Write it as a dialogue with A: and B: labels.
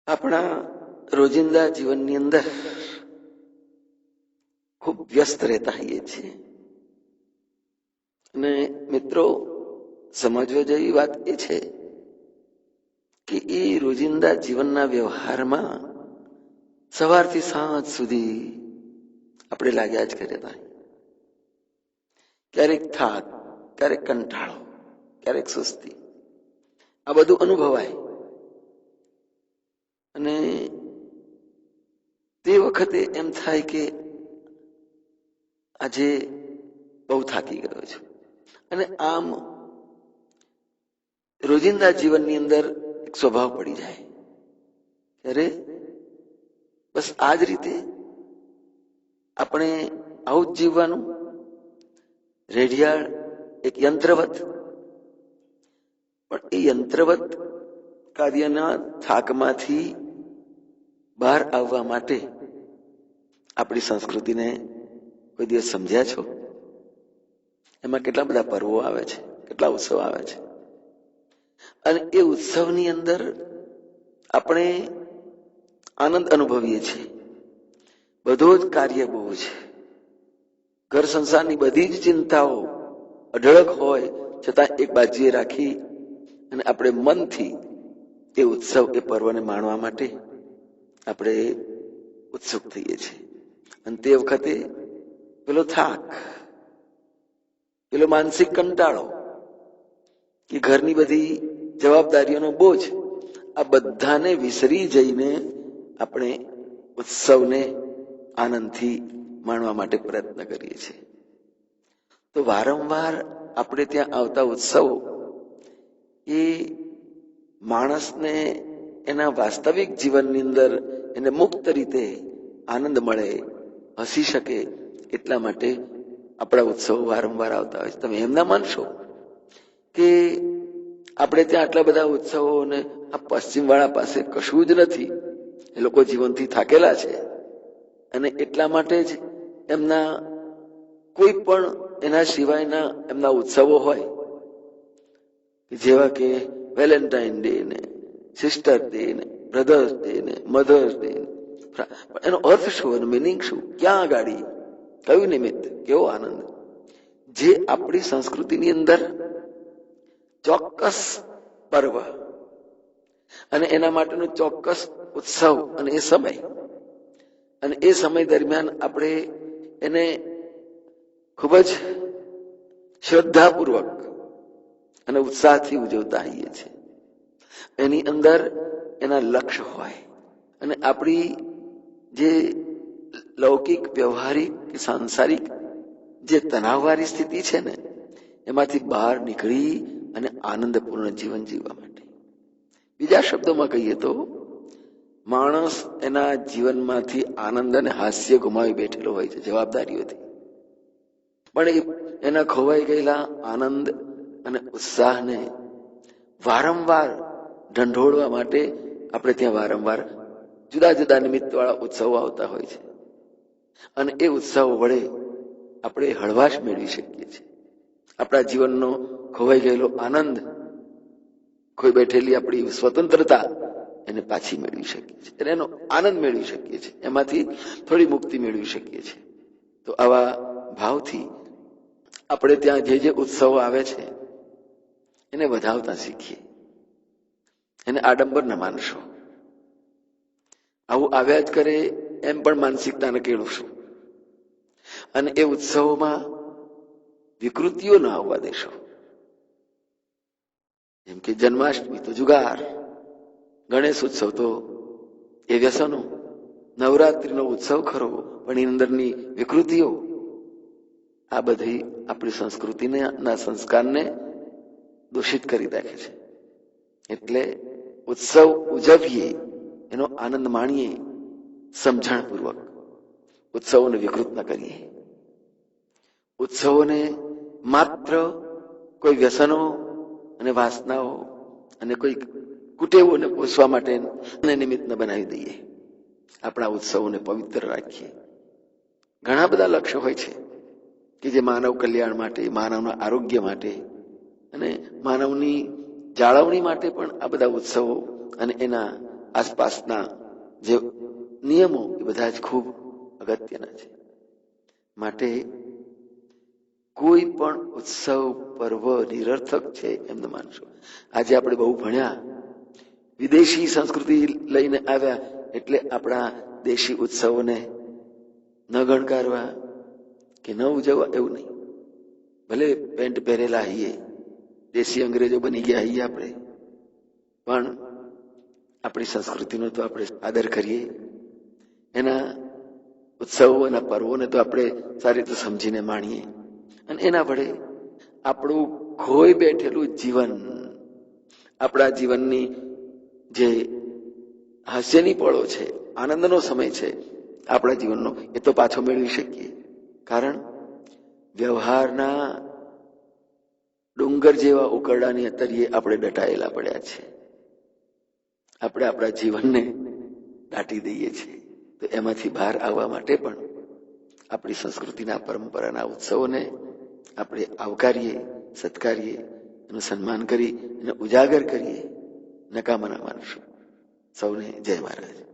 A: આપણા રોજિંદા જીવનની અંદર ખૂબ વ્યસ્ત રહેતા હોઈએ છીએ અને મિત્રો, સમજવા જેવી વાત એ છે કે એ રોજિંદા જીવનના વ્યવહારમાં સવારથી સાંજ સુધી આપણે લાગ્યા જ કરતા. ક્યારેક થાક, ક્યારેક કંટાળો, ક્યારેક સુસ્તી, આ બધું અનુભવાય. અને તે વખતે એમ થાય કે આજે બહુ થાકી ગયો છું. અને આમ રોજિંદા જીવનની અંદર એક સ્વભાવ પડી જાય, અરે બસ આ જ રીતે આપણે આવું જ જીવવાનું, રેડિયાળ એક યંત્રવત. પણ એ યંત્રવત કાર્યના થાકમાંથી બહાર આવવા માટે આપણી સંસ્કૃતિને કોઈ દિવસ સમજ્યા છો? એમાં કેટલા બધા પર્વો આવે છે, કેટલા ઉત્સવ આવે છે. અને એ ઉત્સવની અંદર આપણે આનંદ અનુભવીએ છીએ. બધો જ કાર્ય બહુ છે. ઘર સંસારની બધી જ ચિંતાઓ અઢળક હોય છતાં એક બાજુએ રાખી અને આપણે મનથી એ ઉત્સવ, એ પર્વને માણવા માટે આપણે ઉત્સુક થઈએ છીએ. અને તે વખતે પેલો થાક, પેલો માનસિક કંટાળો, કે ઘરની બધી જવાબદારીઓનો બોજ, આ બધાને વિસરી જઈને આપણે ઉત્સવને આનંદથી માણવા માટે પ્રયત્ન કરીએ છીએ. તો વારંવાર આપણે ત્યાં આવતા ઉત્સવો એ માણસને એના વાસ્તવિક જીવનની અંદર એને મુક્ત રીતે આનંદ મળે, હસી શકે, એટલા માટે આપણા ઉત્સવો વારંવાર આવતા હોય છે. તમે એમ ના માનશો કે આપણે ત્યાં આટલા બધા ઉત્સવો ને આ પશ્ચિમ વાળા પાસે કશું જ નથી. એ લોકો જીવનથી થાકેલા છે અને એટલા માટે જ એમના કોઈ પણ એના સિવાયના એમના ઉત્સવો હોય, જેવા કે વેલેન્ટાઇન ડે ને, સિસ્ટર ડે ને, બ્રધર્સ ડે ને, મધર્સ ડે ને, એનો અર્થ શું, એનો મિનિંગ શું, ક્યાં ગાડી, કયું નિમિત્ત, કેવો આનંદ. જે આપણી સંસ્કૃતિની અંદર ચોક્કસ પર્વ અને એના માટેનો ચોક્કસ ઉત્સવ અને એ સમય, અને એ સમય દરમિયાન આપણે એને ખૂબ જ શ્રદ્ધાપૂર્વક અને ઉત્સાહથી ઉજવતા હોઈએ છીએ. એની અંદર એના લક્ષ્ય હોય અને આપણી જે લૌકિક, વ્યવહારિક, સાંસારિક જે તણાવવાળી સ્થિતિ છે ને, એમાંથી બહાર નીકળી અને આનંદપૂર્ણ જીવન જીવવા માટે. બીજા શબ્દોમાં કહીએ તો માણસ એના જીવનમાંથી આનંદ અને હાસ્ય ગુમાવી બેઠેલો હોય છે જવાબદારીઓથી. પણ એના ખોવાઈ ગયેલા આનંદ અને ઉત્સાહને વારંવાર ઢંઢોળવા માટે આપણે ત્યાં વારંવાર જુદા જુદા નિમિત્તવાળા ઉત્સવો આવતા હોય છે. અને એ ઉત્સવો વડે આપણે હળવાશ મેળવી શકીએ છીએ. આપણા જીવનનો ખોવાઈ ગયેલો આનંદ, ખોઈ બેઠેલી આપણી સ્વતંત્રતા એને પાછી મેળવી શકીએ છીએ, એનો આનંદ મેળવી શકીએ છીએ, એમાંથી થોડી મુક્તિ મેળવી શકીએ છીએ. તો આવા ભાવથી આપણે ત્યાં જે જે ઉત્સવો આવે છે એને વધાવતા શીખીએ, એને આડંબર ન માનશો. આવું આવ્યા જ કરે એમ પણ માનસિકતાને કેળવશું. અને એ ઉત્સવોમાં વિકૃતિઓ ન આવવા દેશો. જેમ કે જન્માષ્ટમી તો જુગાર, ગણેશ ઉત્સવ તો એ વ્યસનો, નવરાત્રીનો ઉત્સવ ખરો પણ એની અંદરની વિકૃતિઓ, આ બધી આપણી સંસ્કૃતિને, સંસ્કારને દૂષિત કરી નાખે છે. એટલે ઉત્સવ ઉજવીએ, એનો આનંદ માણીએ સમજણપૂર્વક. ઉત્સવોને વિકૃત ન કરીએ. ઉત્સવોને માત્ર કોઈ વ્યસનો અને વાસનાઓ અને કોઈ કુટેવોને પોષવા માટે નિમિત્ત ન બનાવી દઈએ. આપણા ઉત્સવોને પવિત્ર રાખીએ. ઘણા બધા લક્ષ્યો હોય છે કે જે માનવ કલ્યાણ માટે, માનવના આરોગ્ય માટે અને માનવની જાળવણી માટે પણ આ બધા ઉત્સવો અને એના આસપાસના જે નિયમો એ બધા જ ખૂબ અગત્યના છે. માટે કોઈ પણ ઉત્સવ પર્વ નિરર્થક છે એમ ન માનશો. આજે આપણે બહુ ભણ્યા, વિદેશી સંસ્કૃતિ લઈને આવ્યા એટલે આપણા દેશી ઉત્સવોને ન ગણકારવા કે ન ઉજવવા એવું નહીં. ભલે પેન્ટ પહેરેલા હઈએ, દેશી અંગ્રેજો બની ગયા હઈએ આપણે, પણ આપણી સંસ્કૃતિનો તો આપણે આદર કરીએ. એના ઉત્સવો એના પર્વોને તો આપણે સારી રીતે સમજીને માણીએ અને એના વડે આપણું ખોઈ બેઠેલું જીવન, આપણા જીવનની જે હાસ્યની પળો છે, આનંદનો સમય છે આપણા જીવનનો, એ તો પાછો મેળવી શકીએ. કારણ વ્યવહારના ડુંગર જેવા ઉકરડાની તરીએ આપણે દટાયેલા પડ્યા છે. આપણે આપણા જીવનને દાટી દઈએ છીએ. તો એમાંથી બહાર આવવા માટે પણ આપણી સંસ્કૃતિના પરંપરાના ઉત્સવોને આપણે આવકારીએ, સત્કારીએ, એનું સન્માન કરી એને ઉજાગર કરીએ, નકામા ના માનશું. સૌને જય મહારાજ.